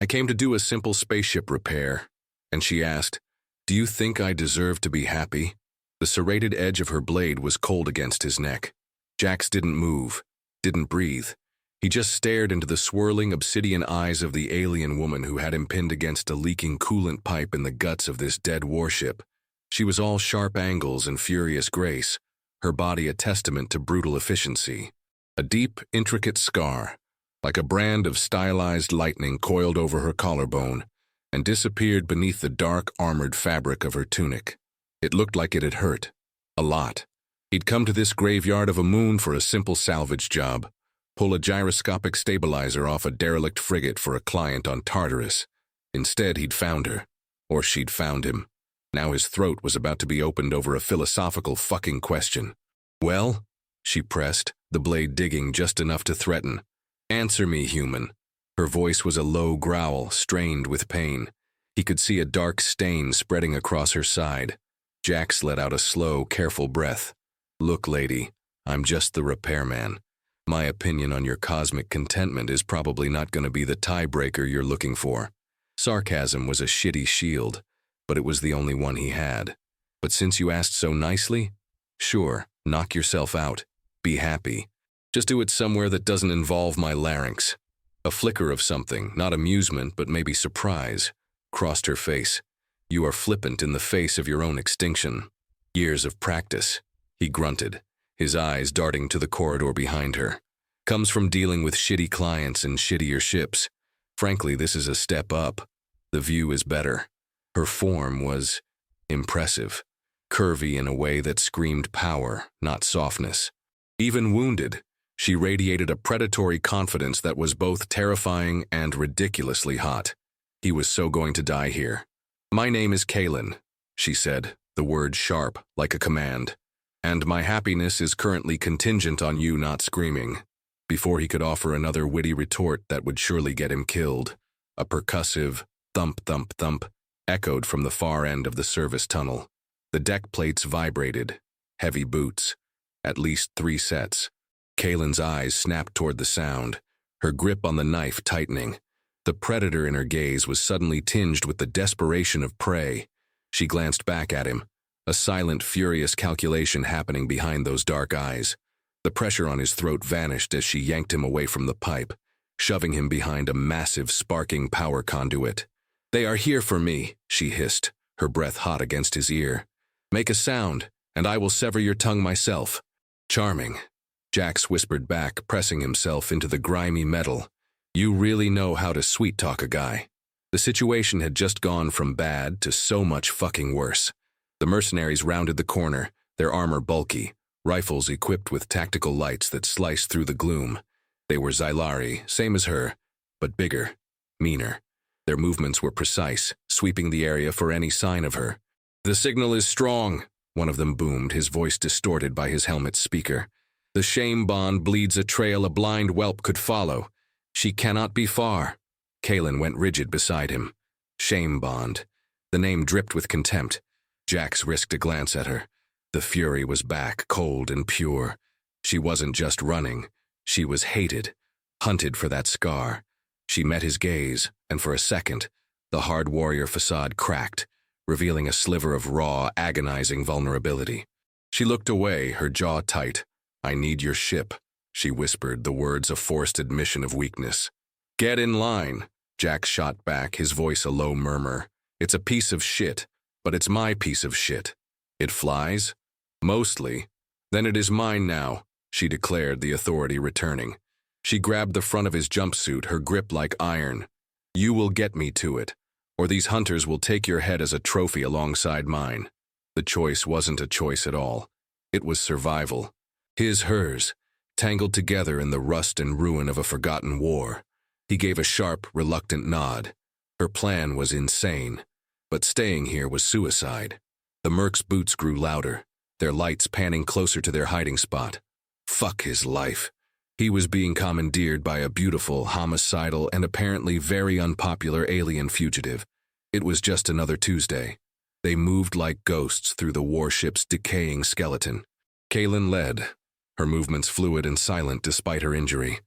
I came to do a simple spaceship repair. And she asked, "Do you think I deserve to be happy?" The serrated edge of her blade was cold against his neck. Jax didn't move, didn't breathe. He just stared into the swirling obsidian eyes of the alien woman who had him pinned against a leaking coolant pipe in the guts of this dead warship. She was all sharp angles and furious grace, her body a testament to brutal efficiency. A deep, intricate scar, like a brand of stylized lightning, coiled over her collarbone and disappeared beneath the dark, armored fabric of her tunic. It looked like it had hurt. A lot. He'd come to this graveyard of a moon for a simple salvage job. Pull a gyroscopic stabilizer off a derelict frigate for a client on Tartarus. Instead, he'd found her. Or she'd found him. Now his throat was about to be opened over a philosophical fucking question. "Well?" she pressed, the blade digging just enough to threaten. "Answer me, human." Her voice was a low growl, strained with pain. He could see a dark stain spreading across her side. Jax let out a slow, careful breath. "Look, lady, I'm just the repairman. My opinion on your cosmic contentment is probably not going to be the tiebreaker you're looking for." Sarcasm was a shitty shield, but it was the only one he had. "But since you asked so nicely, sure, knock yourself out. Be happy. Just do it somewhere that doesn't involve my larynx." A flicker of something, not amusement but maybe surprise, crossed her face. "You are flippant in the face of your own extinction." "Years of practice," he grunted, his eyes darting to the corridor behind her. "Comes from dealing with shitty clients and shittier ships. Frankly, this is a step up. The view is better." Her form was impressive, curvy in a way that screamed power, not softness. Even wounded, she radiated a predatory confidence that was both terrifying and ridiculously hot. He was so going to die here. "My name is Kaylin," she said, the word sharp, like a command. "And my happiness is currently contingent on you not screaming." Before he could offer another witty retort that would surely get him killed, a percussive thump, thump, thump echoed from the far end of the service tunnel. The deck plates vibrated. Heavy boots. At least 3 sets. Kaylin's eyes snapped toward the sound, her grip on the knife tightening. The predator in her gaze was suddenly tinged with the desperation of prey. She glanced back at him, a silent, furious calculation happening behind those dark eyes. The pressure on his throat vanished as she yanked him away from the pipe, shoving him behind a massive, sparking power conduit. "They are here for me," she hissed, her breath hot against his ear. "Make a sound, and I will sever your tongue myself." "Charming," Jax whispered back, pressing himself into the grimy metal. "You really know how to sweet-talk a guy." The situation had just gone from bad to so much fucking worse. The mercenaries rounded the corner, their armor bulky, rifles equipped with tactical lights that sliced through the gloom. They were Xylari, same as her, but bigger, meaner. Their movements were precise, sweeping the area for any sign of her. "The signal is strong," one of them boomed, his voice distorted by his helmet's speaker. "The shame bond bleeds a trail a blind whelp could follow. She cannot be far." Kaylin went rigid beside him. Shame bond. The name dripped with contempt. Jax risked a glance at her. The fury was back, cold and pure. She wasn't just running. She was hated, hunted for that scar. She met his gaze, and for a second, the hard warrior facade cracked, revealing a sliver of raw, agonizing vulnerability. She looked away, her jaw tight. "I need your ship," she whispered, the words a forced admission of weakness. "Get in line," Jack shot back, his voice a low murmur. "It's a piece of shit, but it's my piece of shit." "It flies?" "Mostly." "Then it is mine now," she declared, the authority returning. She grabbed the front of his jumpsuit, her grip like iron. "You will get me to it, or these hunters will take your head as a trophy alongside mine." The choice wasn't a choice at all. It was survival. Hers, tangled together in the rust and ruin of a forgotten war. He gave a sharp, reluctant nod. Her plan was insane, but staying here was suicide. The merc's boots grew louder, their lights panning closer to their hiding spot. Fuck his life. He was being commandeered by a beautiful, homicidal, and apparently very unpopular alien fugitive. It was just another Tuesday. They moved like ghosts through the warship's decaying skeleton. Kaylin led, her movements fluid and silent despite her injury.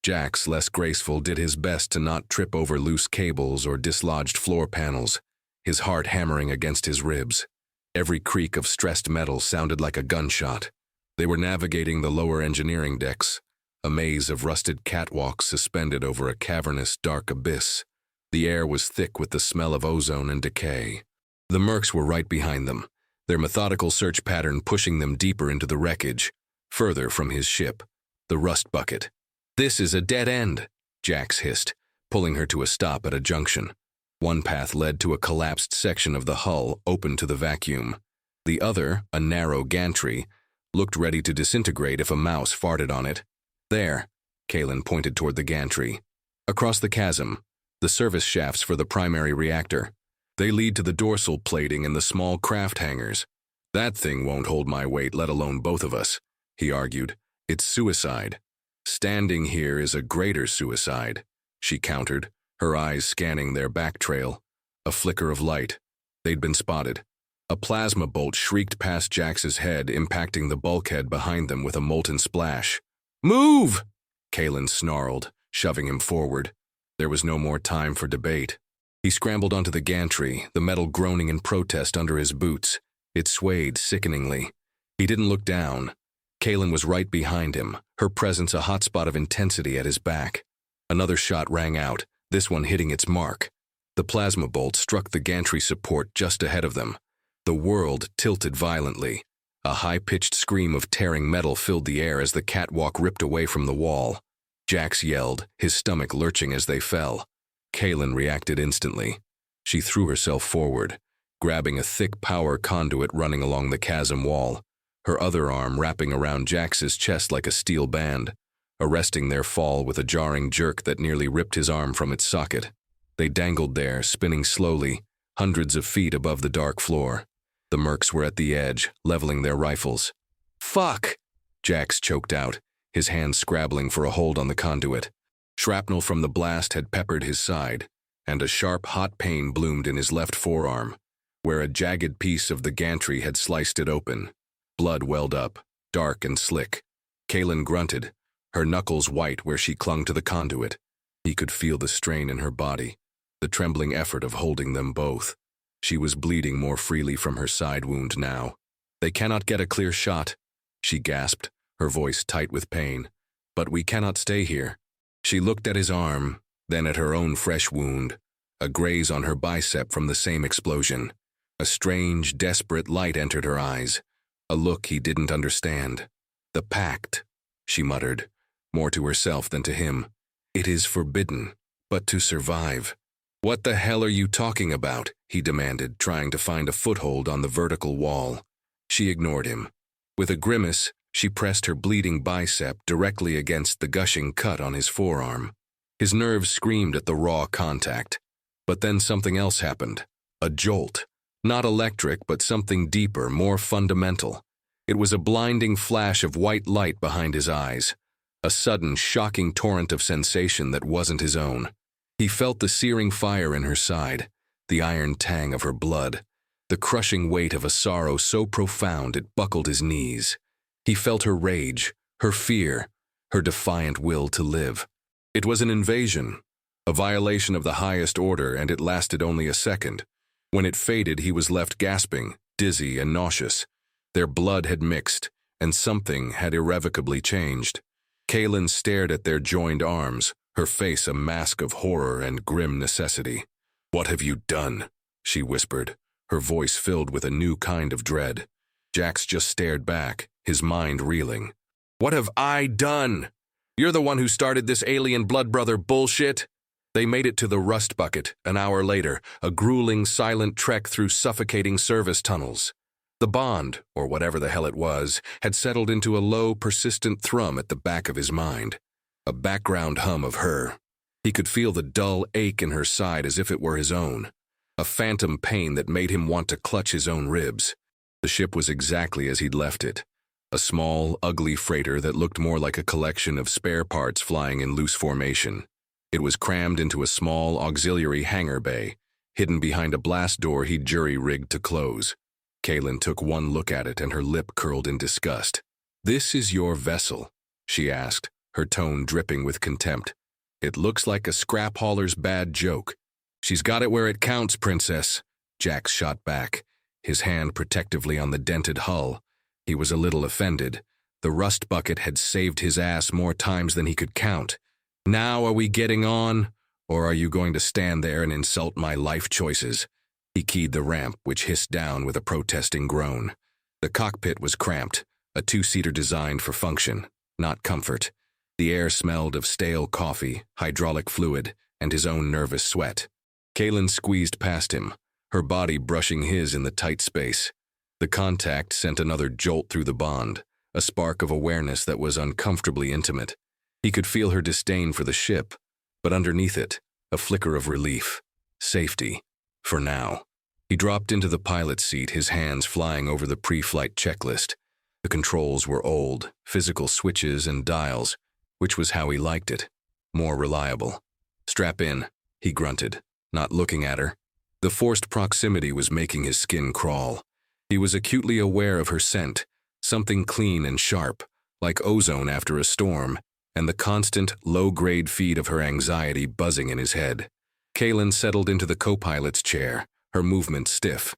Jax, less graceful, did his best to not trip over loose cables or dislodged floor panels, his heart hammering against his ribs. Every creak of stressed metal sounded like a gunshot. They were navigating the lower engineering decks, a maze of rusted catwalks suspended over a cavernous, dark abyss. The air was thick with the smell of ozone and decay. The mercs were right behind them, their methodical search pattern pushing them deeper into the wreckage, further from his ship, the rust bucket. "This is a dead end," Jax hissed, pulling her to a stop at a junction. One path led to a collapsed section of the hull open to the vacuum. The other, a narrow gantry, looked ready to disintegrate if a mouse farted on it. "There," Kalen pointed toward the gantry. "Across the chasm, the service shafts for the primary reactor. They lead to the dorsal plating and the small craft hangars. That thing won't hold my weight, let alone both of us," he argued. "It's suicide." "Standing here is a greater suicide," she countered, her eyes scanning their back trail. A flicker of light. They'd been spotted. A plasma bolt shrieked past Jax's head, impacting the bulkhead behind them with a molten splash. "Move!" Kalen snarled, shoving him forward. There was no more time for debate. He scrambled onto the gantry, the metal groaning in protest under his boots. It swayed sickeningly. He didn't look down. Kalen was right behind him, her presence a hotspot of intensity at his back. Another shot rang out, this one hitting its mark. The plasma bolt struck the gantry support just ahead of them. The world tilted violently. A high-pitched scream of tearing metal filled the air as the catwalk ripped away from the wall. Jax yelled, his stomach lurching as they fell. Kalen reacted instantly. She threw herself forward, grabbing a thick power conduit running along the chasm wall, her other arm wrapping around Jax's chest like a steel band, arresting their fall with a jarring jerk that nearly ripped his arm from its socket. They dangled there, spinning slowly, hundreds of feet above the dark floor. The mercs were at the edge, leveling their rifles. "Fuck!" Jax choked out, his hands scrabbling for a hold on the conduit. Shrapnel from the blast had peppered his side, and a sharp, hot pain bloomed in his left forearm, where a jagged piece of the gantry had sliced it open. Blood welled up, dark and slick. Kalen grunted, her knuckles white where she clung to the conduit. He could feel the strain in her body, the trembling effort of holding them both. She was bleeding more freely from her side wound now. "They cannot get a clear shot," she gasped, her voice tight with pain. "But we cannot stay here." She looked at his arm, then at her own fresh wound, a graze on her bicep from the same explosion. A strange, desperate light entered her eyes, a look he didn't understand. "The pact," she muttered, more to herself than to him. "It is forbidden, but to survive." "What the hell are you talking about?" he demanded, trying to find a foothold on the vertical wall. She ignored him. With a grimace, she pressed her bleeding bicep directly against the gushing cut on his forearm. His nerves screamed at the raw contact. But then something else happened. A jolt. Not electric, but something deeper, more fundamental. It was a blinding flash of white light behind his eyes. A sudden, shocking torrent of sensation that wasn't his own. He felt the searing fire in her side, the iron tang of her blood, the crushing weight of a sorrow so profound it buckled his knees. He felt her rage, her fear, her defiant will to live. It was an invasion, a violation of the highest order, and it lasted only a second. When it faded, he was left gasping, dizzy and nauseous. Their blood had mixed, and something had irrevocably changed. Kalen stared at their joined arms, her face a mask of horror and grim necessity. "What have you done?" she whispered, her voice filled with a new kind of dread. Jax just stared back, his mind reeling. "What have I done? You're the one who started this alien blood brother bullshit." They made it to the rust bucket, an hour later, a grueling, silent trek through suffocating service tunnels. The bond, or whatever the hell it was, had settled into a low, persistent thrum at the back of his mind. A background hum of her. He could feel the dull ache in her side as if it were his own. A phantom pain that made him want to clutch his own ribs. The ship was exactly as he'd left it. A small, ugly freighter that looked more like a collection of spare parts flying in loose formation. It was crammed into a small auxiliary hangar bay, hidden behind a blast door he'd jury-rigged to close. Kalen took one look at it and her lip curled in disgust. "This is your vessel?" she asked, her tone dripping with contempt. "It looks like a scrap hauler's bad joke." "She's got it where it counts, princess," Jax shot back, his hand protectively on the dented hull. He was a little offended. The rust bucket had saved his ass more times than he could count. "Now are we getting on? Or are you going to stand there and insult my life choices?" He keyed the ramp, which hissed down with a protesting groan. The cockpit was cramped, a two-seater designed for function, not comfort. The air smelled of stale coffee, hydraulic fluid, and his own nervous sweat. Kaylin squeezed past him, her body brushing his in the tight space. The contact sent another jolt through the bond, a spark of awareness that was uncomfortably intimate. He could feel her disdain for the ship, but underneath it, a flicker of relief. Safety. For now. He dropped into the pilot's seat, his hands flying over the pre-flight checklist. The controls were old, physical switches and dials, which was how he liked it. More reliable. "Strap in," he grunted, not looking at her. The forced proximity was making his skin crawl. He was acutely aware of her scent, something clean and sharp, like ozone after a storm, and the constant, low-grade feed of her anxiety buzzing in his head. Kaylin settled into the co-pilot's chair, her movement stiff.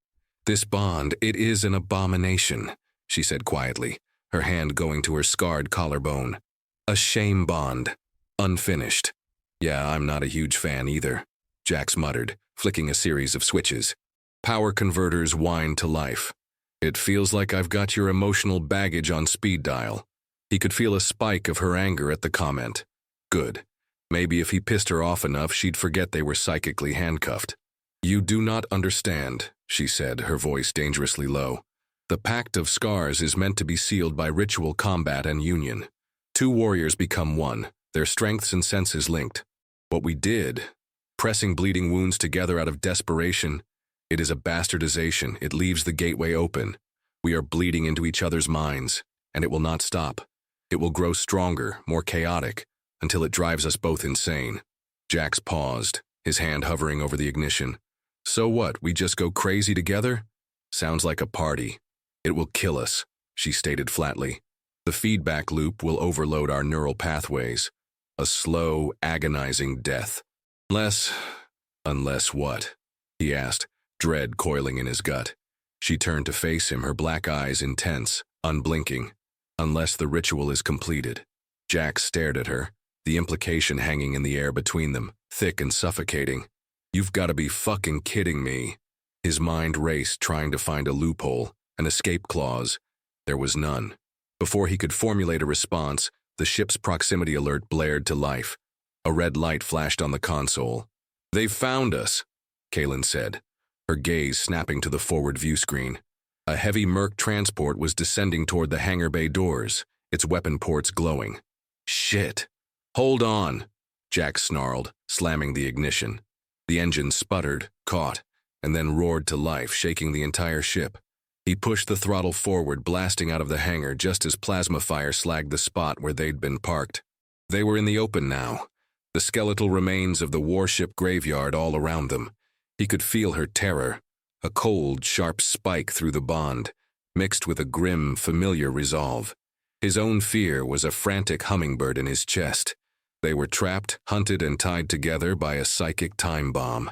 "This bond, it is an abomination," she said quietly, her hand going to her scarred collarbone. "A shame bond. Unfinished." "Yeah, I'm not a huge fan either," Jax muttered, flicking a series of switches. Power converters whined to life. "It feels like I've got your emotional baggage on speed dial." He could feel a spike of her anger at the comment. Good. Maybe if he pissed her off enough, she'd forget they were psychically handcuffed. "You do not understand," she said, her voice dangerously low. "The Pact of Scars is meant to be sealed by ritual combat and union. Two warriors become one, their strengths and senses linked. What we did, pressing bleeding wounds together out of desperation, it is a bastardization. It leaves the gateway open. We are bleeding into each other's minds, and it will not stop. It will grow stronger, more chaotic, until it drives us both insane." Jax paused, his hand hovering over the ignition. "So what, we just go crazy together?" "Sounds like a party." "It will kill us," she stated flatly. "The feedback loop will overload our neural pathways. A slow, agonizing death." Unless what?" he asked, dread coiling in his gut. She turned to face him, her black eyes intense, unblinking. "Unless the ritual is completed." Jax stared at her, the implication hanging in the air between them, thick and suffocating. "You've got to be fucking kidding me." His mind raced, trying to find a loophole, an escape clause. There was none. Before he could formulate a response, the ship's proximity alert blared to life. A red light flashed on the console. "They've found us," Kaylin said, her gaze snapping to the forward view screen. A heavy Merc transport was descending toward the hangar bay doors, its weapon ports glowing. "Shit. Hold on," Jax snarled, slamming the ignition. The engine sputtered, caught, and then roared to life, shaking the entire ship. He pushed the throttle forward, blasting out of the hangar just as plasma fire slagged the spot where they'd been parked. They were in the open now, the skeletal remains of the warship graveyard all around them. He could feel her terror, a cold, sharp spike through the bond, mixed with a grim, familiar resolve. His own fear was a frantic hummingbird in his chest. They were trapped, hunted, and tied together by a psychic time bomb.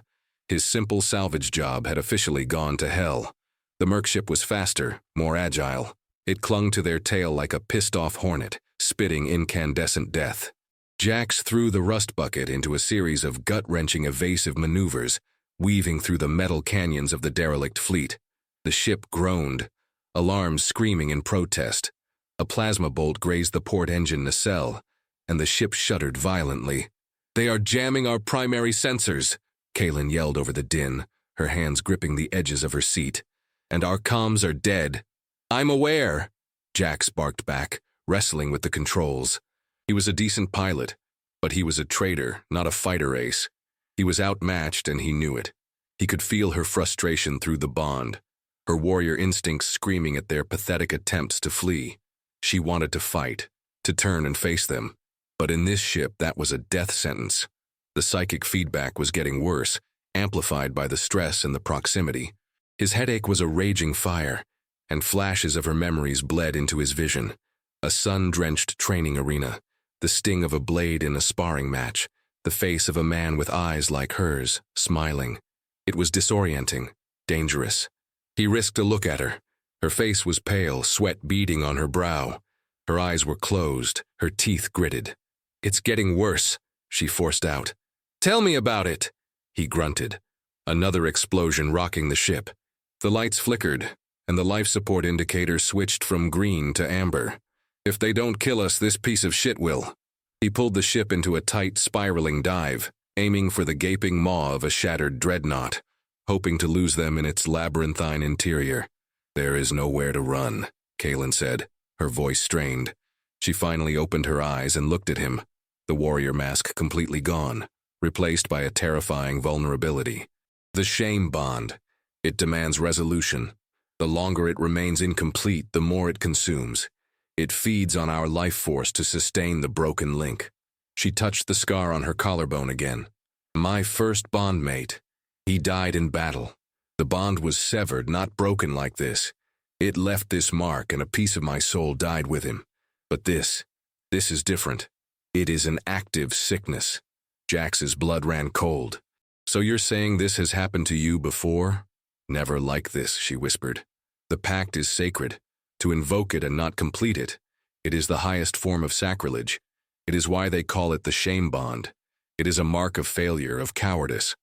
His simple salvage job had officially gone to hell. The Merc ship was faster, more agile. It clung to their tail like a pissed-off hornet, spitting incandescent death. Jax threw the rust bucket into a series of gut-wrenching evasive maneuvers, weaving through the metal canyons of the derelict fleet. The ship groaned, alarms screaming in protest. A plasma bolt grazed the port engine nacelle, and the ship shuddered violently. "They are jamming our primary sensors," Kaylin yelled over the din, her hands gripping the edges of her seat. "And our comms are dead." "I'm aware," Jax barked back, wrestling with the controls. He was a decent pilot, but he was a traitor, not a fighter ace. He was outmatched, and he knew it. He could feel her frustration through the bond, her warrior instincts screaming at their pathetic attempts to flee. She wanted to fight, to turn and face them. But in this ship, that was a death sentence. The psychic feedback was getting worse, amplified by the stress and the proximity. His headache was a raging fire, and flashes of her memories bled into his vision. A sun-drenched training arena, the sting of a blade in a sparring match, the face of a man with eyes like hers, smiling. It was disorienting, dangerous. He risked a look at her. Her face was pale, sweat beading on her brow. Her eyes were closed, her teeth gritted. "It's getting worse," she forced out. "Tell me about it," he grunted. Another explosion rocking the ship. The lights flickered, and the life support indicator switched from green to amber. "If they don't kill us, this piece of shit will." He pulled the ship into a tight, spiraling dive, aiming for the gaping maw of a shattered dreadnought, hoping to lose them in its labyrinthine interior. "There is nowhere to run," Kaelin said, her voice strained. She finally opened her eyes and looked at him, the warrior mask completely gone, replaced by a terrifying vulnerability. The shame bond. It demands resolution. The longer it remains incomplete, the more it consumes. It feeds on our life force to sustain the broken link. She touched the scar on her collarbone again. "My first bondmate. He died in battle. The bond was severed, not broken like this. It left this mark, and a piece of my soul died with him. But this is different. It is an active sickness." Jax's blood ran cold. "So you're saying this has happened to you before?" "Never like this," she whispered. "The pact is sacred. To invoke it and not complete it, it is the highest form of sacrilege. It is why they call it the shame bond. It is a mark of failure, of cowardice."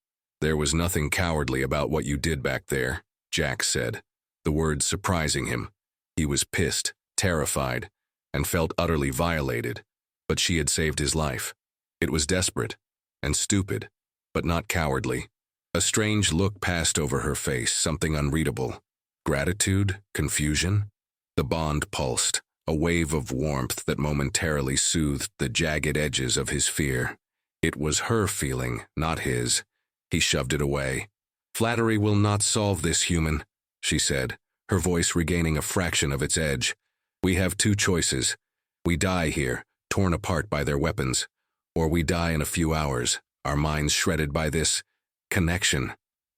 "There was nothing cowardly about what you did back there," Jax said, the words surprising him. He was pissed, terrified, and felt utterly violated, but she had saved his life. It was desperate and stupid, but not cowardly. A strange look passed over her face, something unreadable. Gratitude? Confusion? The bond pulsed, a wave of warmth that momentarily soothed the jagged edges of his fear. It was her feeling, not his. He shoved it away. "Flattery will not solve this, human," she said, her voice regaining a fraction of its edge. "We have two choices. We die here, torn apart by their weapons, or we die in a few hours, our minds shredded by this connection."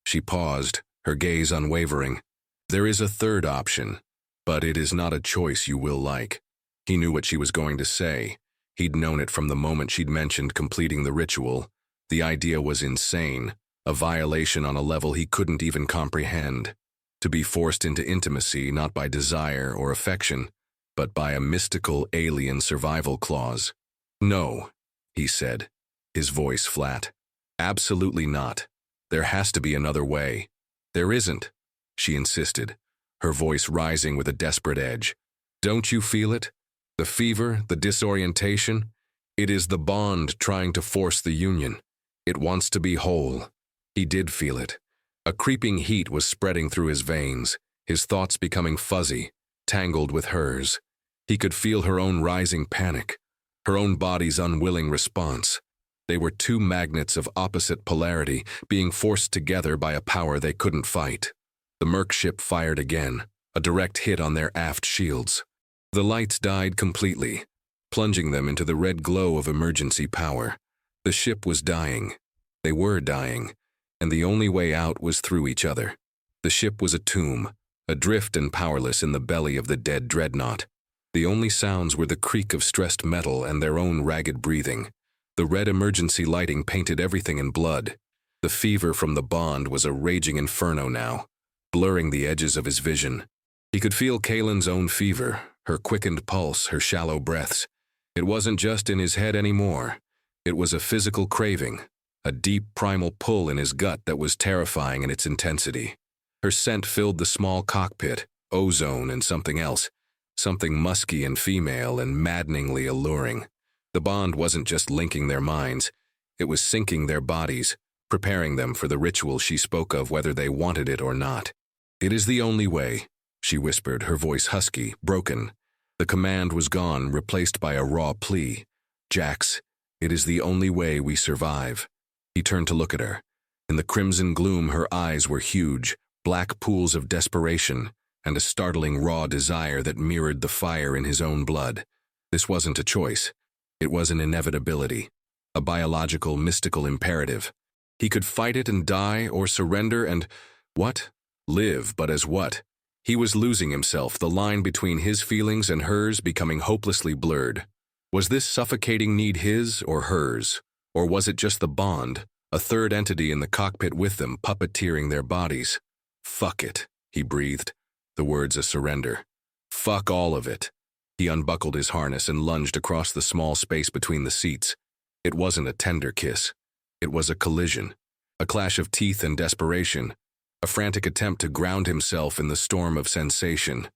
She paused, her gaze unwavering. "There is a third option, but it is not a choice you will like." He knew what she was going to say. He'd known it from the moment she'd mentioned completing the ritual. The idea was insane, a violation on a level he couldn't even comprehend. To be forced into intimacy not by desire or affection, but by a mystical alien survival clause. "No," he said, his voice flat. "Absolutely not. There has to be another way." "There isn't," she insisted, her voice rising with a desperate edge. "Don't you feel it? The fever, the disorientation? It is the bond trying to force the union. It wants to be whole." He did feel it. A creeping heat was spreading through his veins, his thoughts becoming fuzzy, tangled with hers. He could feel her own rising panic, her own body's unwilling response. They were two magnets of opposite polarity being forced together by a power they couldn't fight. The Merc ship fired again, a direct hit on their aft shields. The lights died completely, plunging them into the red glow of emergency power. The ship was dying. They were dying, and the only way out was through each other. The ship was a tomb, adrift and powerless in the belly of the dead dreadnought. The only sounds were the creak of stressed metal and their own ragged breathing. The red emergency lighting painted everything in blood. The fever from the bond was a raging inferno now, blurring the edges of his vision. He could feel Kaelin's own fever, her quickened pulse, her shallow breaths. It wasn't just in his head anymore. It was a physical craving, a deep primal pull in his gut that was terrifying in its intensity. Her scent filled the small cockpit, ozone and something else, something musky and female and maddeningly alluring. The bond wasn't just linking their minds, it was syncing their bodies, preparing them for the ritual she spoke of whether they wanted it or not. "It is the only way," she whispered, her voice husky, broken. The command was gone, replaced by a raw plea. "Jax, it is the only way we survive." He turned to look at her. In the crimson gloom, her eyes were huge, black pools of desperation, and a startling raw desire that mirrored the fire in his own blood. This wasn't a choice. It was an inevitability, a biological, mystical imperative. He could fight it and die, or surrender and, what? Live, but as what? He was losing himself, the line between his feelings and hers becoming hopelessly blurred. Was this suffocating need his or hers? Or was it just the bond, a third entity in the cockpit with them, puppeteering their bodies? Fuck it, he breathed, the words a surrender. Fuck all of it. He unbuckled his harness and lunged across the small space between the seats. It wasn't a tender kiss. It was a collision, a clash of teeth and desperation, a frantic attempt to ground himself in the storm of sensation.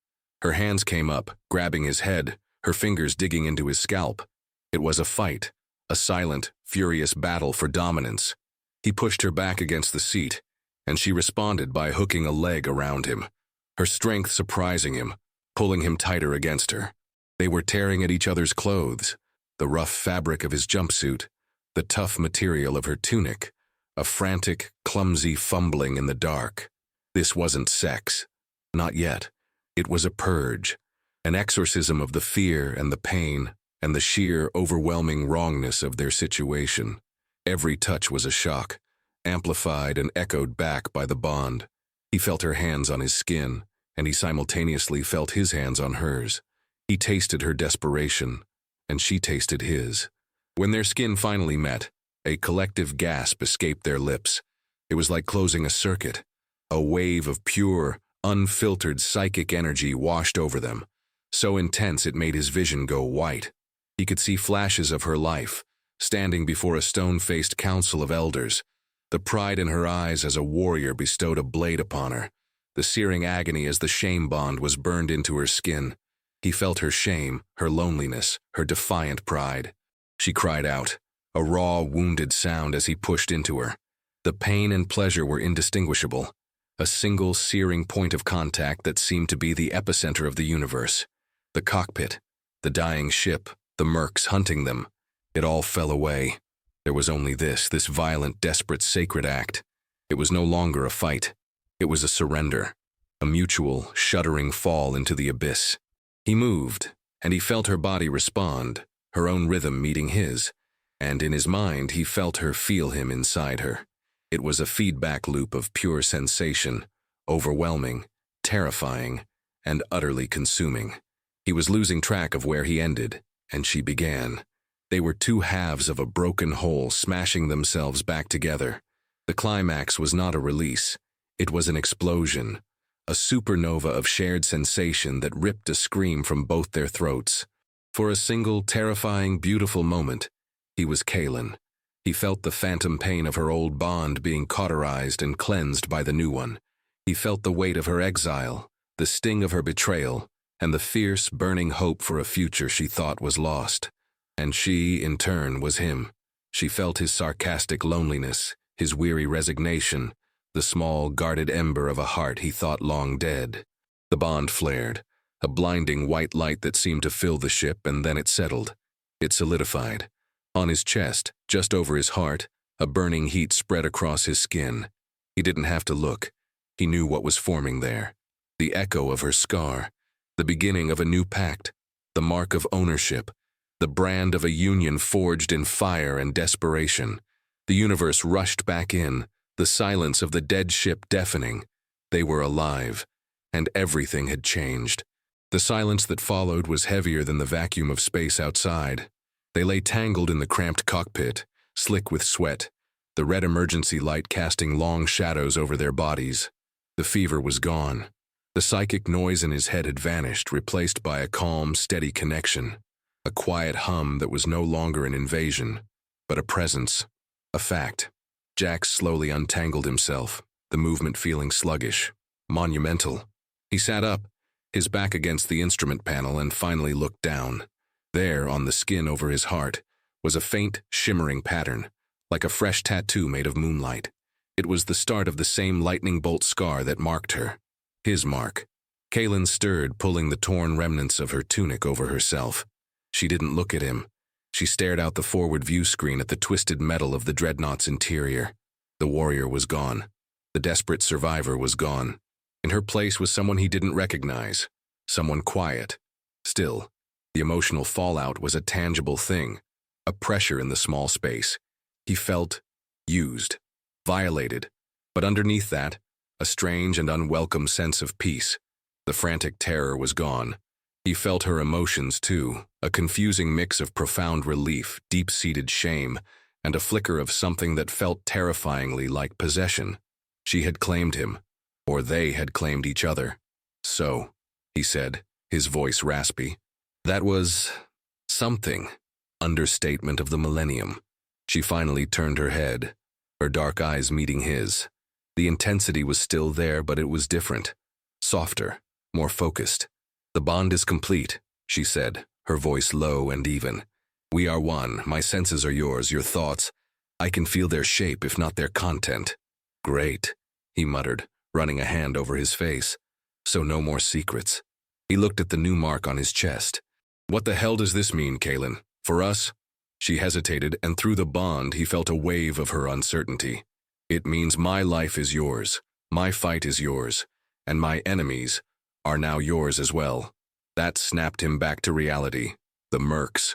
Her hands came up, grabbing his head, her fingers digging into his scalp. It was a fight, a silent, furious battle for dominance. He pushed her back against the seat, and she responded by hooking a leg around him, her strength surprising him, pulling him tighter against her. They were tearing at each other's clothes, the rough fabric of his jumpsuit, the tough material of her tunic, a frantic, clumsy fumbling in the dark. This wasn't sex. Not yet. It was a purge, an exorcism of the fear and the pain and the sheer, overwhelming wrongness of their situation. Every touch was a shock, amplified and echoed back by the bond. He felt her hands on his skin, and he simultaneously felt his hands on hers. He tasted her desperation, and she tasted his. When their skin finally met, a collective gasp escaped their lips. It was like closing a circuit. A wave of pure, unfiltered psychic energy washed over them, so intense it made his vision go white. He could see flashes of her life, standing before a stone-faced council of elders, the pride in her eyes as a warrior bestowed a blade upon her, the searing agony as the shame bond was burned into her skin. He felt her shame, her loneliness, her defiant pride. She cried out, a raw, wounded sound as he pushed into her. The pain and pleasure were indistinguishable, a single searing point of contact that seemed to be the epicenter of the universe. The cockpit, the dying ship, the mercs hunting them. It all fell away. There was only this violent, desperate, sacred act. It was no longer a fight. It was a surrender, a mutual, shuddering fall into the abyss. He moved, and he felt her body respond, her own rhythm meeting his, and in his mind he felt her feel him inside her. It was a feedback loop of pure sensation, overwhelming, terrifying, and utterly consuming. He was losing track of where he ended, and she began. They were two halves of a broken whole smashing themselves back together. The climax was not a release. It was an explosion, a supernova of shared sensation that ripped a scream from both their throats. For a single, terrifying, beautiful moment, he was Kaelin. He felt the phantom pain of her old bond being cauterized and cleansed by the new one. He felt the weight of her exile, the sting of her betrayal, and the fierce, burning hope for a future she thought was lost. And she, in turn, was him. She felt his sarcastic loneliness, his weary resignation, the small, guarded ember of a heart he thought long dead. The bond flared, a blinding white light that seemed to fill the ship, and then it settled. It solidified. On his chest, just over his heart, a burning heat spread across his skin. He didn't have to look. He knew what was forming there. The echo of her scar, the beginning of a new pact, the mark of ownership, the brand of a union forged in fire and desperation. The universe rushed back in, the silence of the dead ship deafening. They were alive, and everything had changed. The silence that followed was heavier than the vacuum of space outside. They lay tangled in the cramped cockpit, slick with sweat, the red emergency light casting long shadows over their bodies. The fever was gone. The psychic noise in his head had vanished, replaced by a calm, steady connection. A quiet hum that was no longer an invasion, but a presence, a fact. Jax slowly untangled himself, the movement feeling sluggish, monumental. He sat up, his back against the instrument panel, and finally looked down. There, on the skin over his heart, was a faint, shimmering pattern, like a fresh tattoo made of moonlight. It was the start of the same lightning bolt scar that marked her. His mark. Kaelin stirred, pulling the torn remnants of her tunic over herself. She didn't look at him. She stared out the forward view screen at the twisted metal of the dreadnought's interior. The warrior was gone. The desperate survivor was gone. In her place was someone he didn't recognize. Someone quiet. Still, the emotional fallout was a tangible thing, a pressure in the small space. He felt used, violated, but underneath that, a strange and unwelcome sense of peace. The frantic terror was gone. He felt her emotions too, a confusing mix of profound relief, deep-seated shame, and a flicker of something that felt terrifyingly like possession. She had claimed him, or they had claimed each other. So, he said, his voice raspy, that was something. Understatement of the millennium. She finally turned her head, her dark eyes meeting his. The intensity was still there, but it was different. Softer, more focused. The bond is complete, she said, her voice low and even. We are one, my senses are yours, your thoughts. I can feel their shape, if not their content. Great, he muttered, running a hand over his face. So no more secrets. He looked at the new mark on his chest. What the hell does this mean, Kaylin? For us? She hesitated, and through the bond he felt a wave of her uncertainty. It means my life is yours, my fight is yours, and my enemies are now yours as well. That snapped him back to reality. The mercs.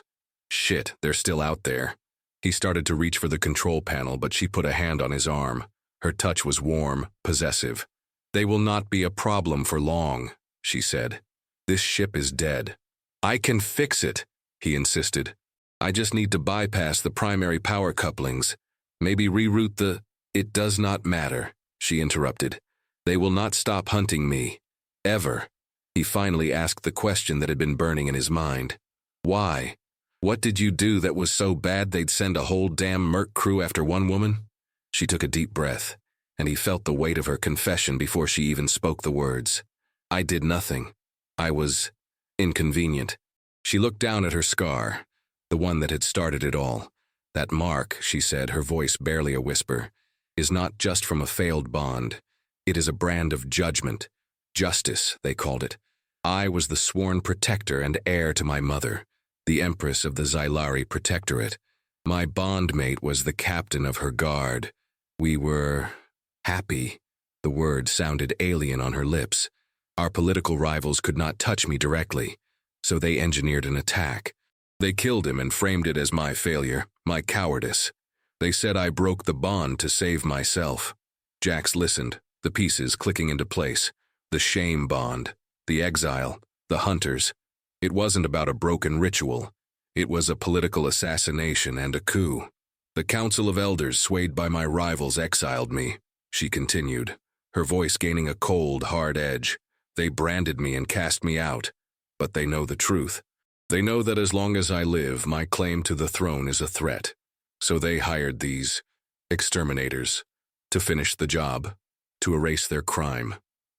Shit, they're still out there. He started to reach for the control panel, but she put a hand on his arm. Her touch was warm, possessive. They will not be a problem for long, she said. This ship is dead. I can fix it, he insisted. I just need to bypass the primary power couplings. Maybe reroute the... It does not matter, she interrupted. They will not stop hunting me. Ever. He finally asked the question that had been burning in his mind. Why? What did you do that was so bad they'd send a whole damn merc crew after one woman? She took a deep breath, and he felt the weight of her confession before she even spoke the words. I did nothing. I was inconvenient. She looked down at her scar, the one that had started it all. That mark, she said, her voice barely a whisper, is not just from a failed bond. It is a brand of judgment. Justice, they called it. I was the sworn protector and heir to my mother, the empress of the Xylari Protectorate. My bondmate was the captain of her guard. We were happy. The word sounded alien on her lips. Our political rivals could not touch me directly, so they engineered an attack. They killed him and framed it as my failure, my cowardice. They said I broke the bond to save myself. Jax listened, the pieces clicking into place. The shame bond, the exile, the hunters. It wasn't about a broken ritual. It was a political assassination and a coup. The Council of Elders, swayed by my rivals, exiled me, she continued, her voice gaining a cold, hard edge. They branded me and cast me out, but they know the truth. They know that as long as I live, my claim to the throne is a threat. So they hired these exterminators to finish the job, to erase their crime.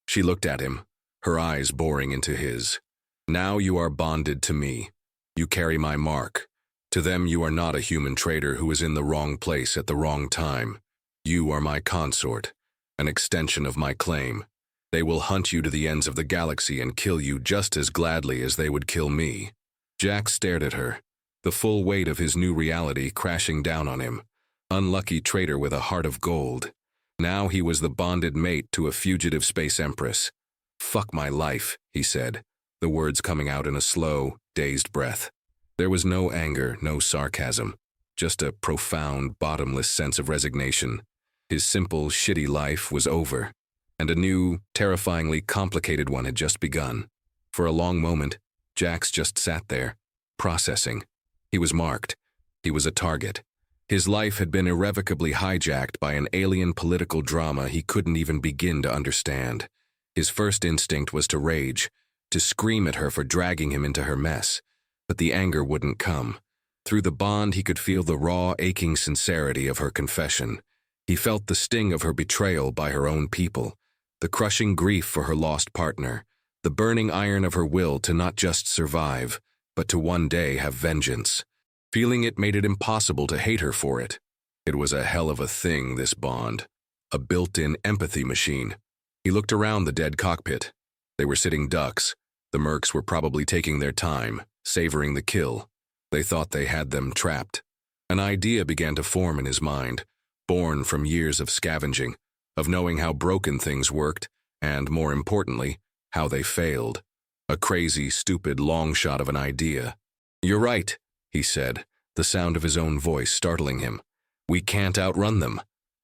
She looked at him, her eyes boring into his. Now you are bonded to me. You carry my mark. To them you are not a human traitor who is in the wrong place at the wrong time. You are my consort, an extension of my claim. They will hunt you to the ends of the galaxy and kill you just as gladly as they would kill me. Jack stared at her, the full weight of his new reality crashing down on him. Unlucky traitor with a heart of gold. Now he was the bonded mate to a fugitive space empress. Fuck my life, he said, the words coming out in a slow, dazed breath. There was no anger, no sarcasm, just a profound, bottomless sense of resignation. His simple, shitty life was over, and a new, terrifyingly complicated one had just begun. For a long moment, Jax just sat there, processing. He was marked. He was a target. His life had been irrevocably hijacked by an alien political drama he couldn't even begin to understand. His first instinct was to rage, to scream at her for dragging him into her mess. But the anger wouldn't come. Through the bond he could feel the raw, aching sincerity of her confession. He felt the sting of her betrayal by her own people, the crushing grief for her lost partner, the burning iron of her will to not just survive, but to one day have vengeance. Feeling it made it impossible to hate her for it. It was a hell of a thing, this bond. A built-in empathy machine. He looked around the dead cockpit. They were sitting ducks. The mercs were probably taking their time, savoring the kill. They thought they had them trapped. An idea began to form in his mind, born from years of scavenging, of knowing how broken things worked, and, more importantly, how they failed. A crazy, stupid long shot of an idea. You're right, he said, the sound of his own voice startling him. We can't outrun them.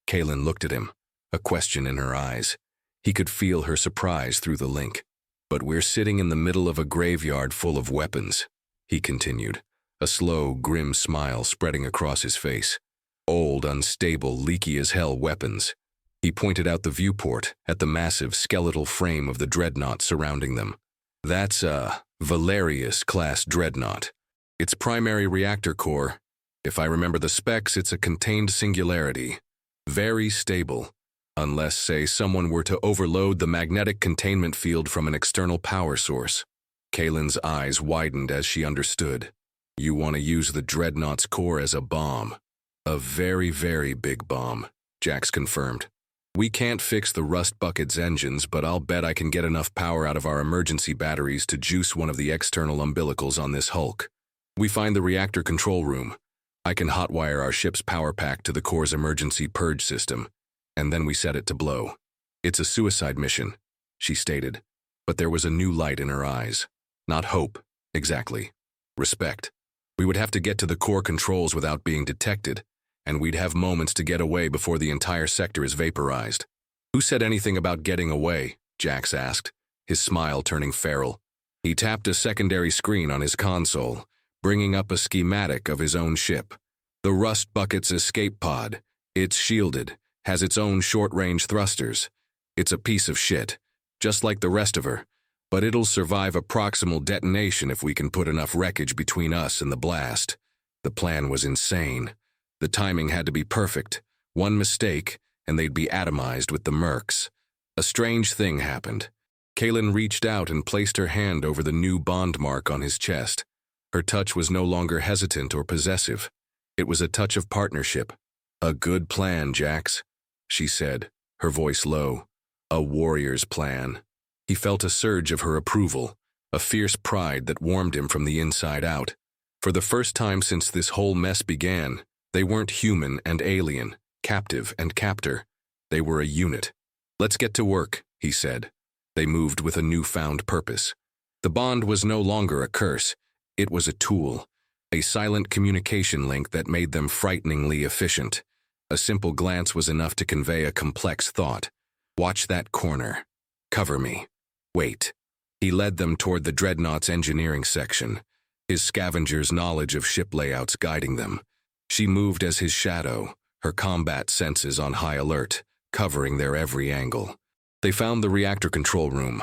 Kaylin looked at him, a question in her eyes. He could feel her surprise through the link. But we're sitting in the middle of a graveyard full of weapons, he continued, a slow, grim smile spreading across his face. Old, unstable, leaky as hell weapons. He pointed out the viewport at the massive skeletal frame of the dreadnought surrounding them. That's a Valerius-class dreadnought. Its primary reactor core, if I remember the specs, it's a contained singularity. Very stable. Unless, say, someone were to overload the magnetic containment field from an external power source. Kaylin's eyes widened as she understood. You want to use the dreadnought's core as a bomb. A very, very big bomb, Jax confirmed. We can't fix the rust bucket's engines, but I'll bet I can get enough power out of our emergency batteries to juice one of the external umbilicals on this hulk. We find the reactor control room. I can hotwire our ship's power pack to the core's emergency purge system, and then we set it to blow. It's a suicide mission, she stated, but there was a new light in her eyes. Not hope, exactly. Respect. We would have to get to the core controls without being detected, and we'd have moments to get away before the entire sector is vaporized. Who said anything about getting away? Jax asked, his smile turning feral. He tapped a secondary screen on his console, bringing up a schematic of his own ship. The rust bucket's escape pod. It's shielded, has its own short-range thrusters. It's a piece of shit, just like the rest of her, but it'll survive a proximal detonation if we can put enough wreckage between us and the blast. The plan was insane. The timing had to be perfect. One mistake, and they'd be atomized with the mercs. A strange thing happened. Kaylin reached out and placed her hand over the new bond mark on his chest. Her touch was no longer hesitant or possessive. It was a touch of partnership. A good plan, Jax, she said, her voice low. A warrior's plan. He felt a surge of her approval, a fierce pride that warmed him from the inside out. For the first time since this whole mess began, they weren't human and alien, captive and captor. They were a unit. Let's get to work, he said. They moved with a newfound purpose. The bond was no longer a curse. It was a tool, a silent communication link that made them frighteningly efficient. A simple glance was enough to convey a complex thought. Watch that corner. Cover me. Wait. He led them toward the dreadnought's engineering section, his scavenger's knowledge of ship layouts guiding them. She moved as his shadow, her combat senses on high alert, covering their every angle. They found the reactor control room,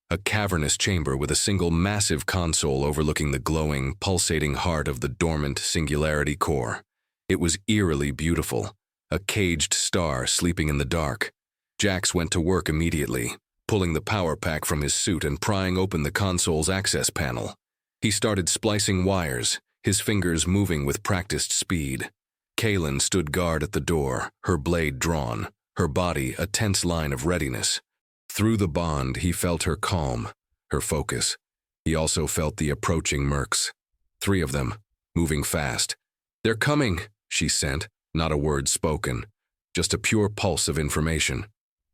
a cavernous chamber with a single massive console overlooking the glowing, pulsating heart of the dormant singularity core. It was eerily beautiful, a caged star sleeping in the dark. Jax went to work immediately, pulling the power pack from his suit and prying open the console's access panel. He started splicing wires, his fingers moving with practiced speed. Kaylin stood guard at the door, her blade drawn, her body a tense line of readiness. Through the bond, he felt her calm, her focus. He also felt the approaching mercs. 3 of them, moving fast. They're coming, she sent, not a word spoken, just a pure pulse of information.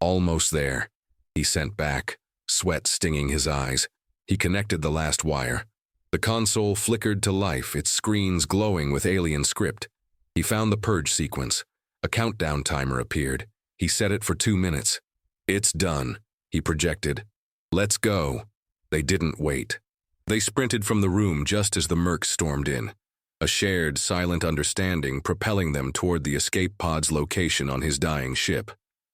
Almost there, he sent back, sweat stinging his eyes. He connected the last wire. The console flickered to life, its screens glowing with alien script. He found the purge sequence. A countdown timer appeared. He set it for 2 minutes. It's done, he projected. Let's go. They didn't wait. They sprinted from the room just as the mercs stormed in, a shared, silent understanding propelling them toward the escape pod's location on his dying ship.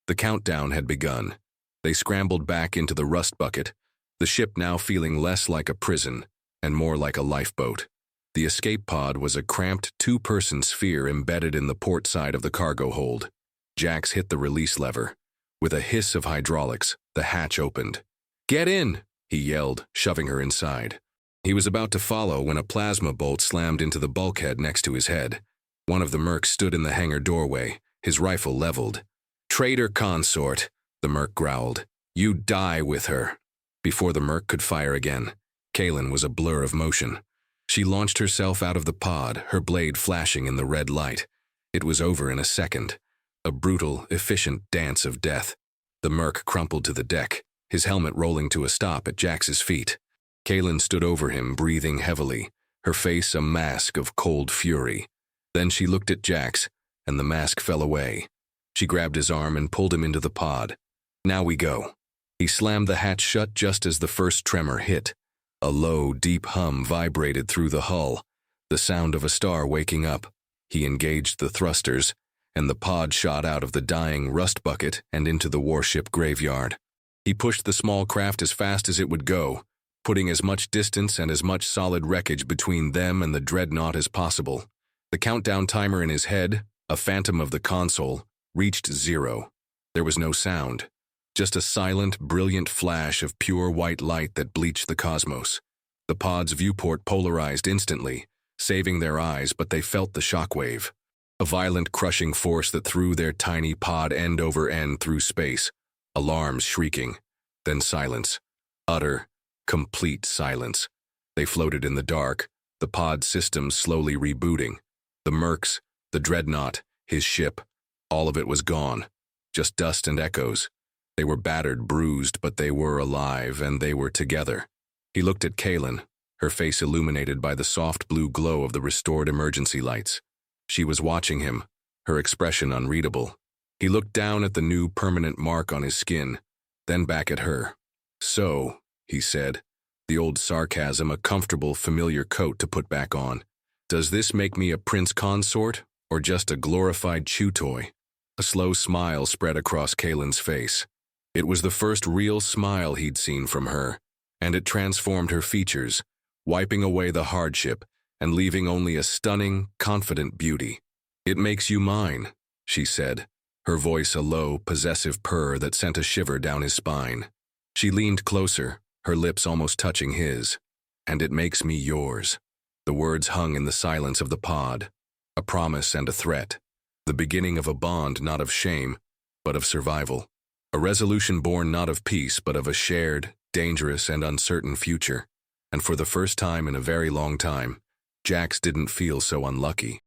The countdown had begun. They scrambled back into the rust bucket, the ship now feeling less like a prison and more like a lifeboat. The escape pod was a cramped 2-person sphere embedded in the port side of the cargo hold. Jax hit the release lever. With a hiss of hydraulics, the hatch opened. "Get in!" he yelled, shoving her inside. He was about to follow when a plasma bolt slammed into the bulkhead next to his head. One of the mercs stood in the hangar doorway, his rifle leveled. "Traitor consort," the merc growled. "You die with her." Before the merc could fire again, Kaylin was a blur of motion. She launched herself out of the pod, her blade flashing in the red light. It was over in a second. A brutal, efficient dance of death. The merc crumpled to the deck, his helmet rolling to a stop at Jax's feet. Kaylin stood over him, breathing heavily, her face a mask of cold fury. Then she looked at Jax, and the mask fell away. She grabbed his arm and pulled him into the pod. "Now we go." He slammed the hatch shut just as the first tremor hit. A low, deep hum vibrated through the hull, the sound of a star waking up. He engaged the thrusters, and the pod shot out of the dying rust bucket and into the warship graveyard. He pushed the small craft as fast as it would go, putting as much distance and as much solid wreckage between them and the dreadnought as possible. The countdown timer in his head, a phantom of the console, reached 0. There was no sound, just a silent, brilliant flash of pure white light that bleached the cosmos. The pod's viewport polarized instantly, saving their eyes, but they felt the shockwave. A violent, crushing force that threw their tiny pod end over end through space. Alarms shrieking, then silence. Utter, complete silence. They floated in the dark, the pod systems slowly rebooting. The mercs, the dreadnought, his ship, all of it was gone. Just dust and echoes. They were battered, bruised, but they were alive, and they were together. He looked at Kaylin, her face illuminated by the soft blue glow of the restored emergency lights. She was watching him, her expression unreadable. He looked down at the new permanent mark on his skin, then back at her. "So," he said, the old sarcasm a comfortable, familiar coat to put back on. "Does this make me a prince consort, or just a glorified chew toy?" A slow smile spread across Kaylin's face. It was the first real smile he'd seen from her, and it transformed her features, wiping away the hardship and leaving only a stunning, confident beauty. "It makes you mine," she said, her voice a low, possessive purr that sent a shiver down his spine. She leaned closer, her lips almost touching his. "And it makes me yours." The words hung in the silence of the pod, a promise and a threat, the beginning of a bond not of shame, but of survival, a resolution born not of peace, but of a shared, dangerous, and uncertain future. And for the first time in a very long time, Jax didn't feel so unlucky.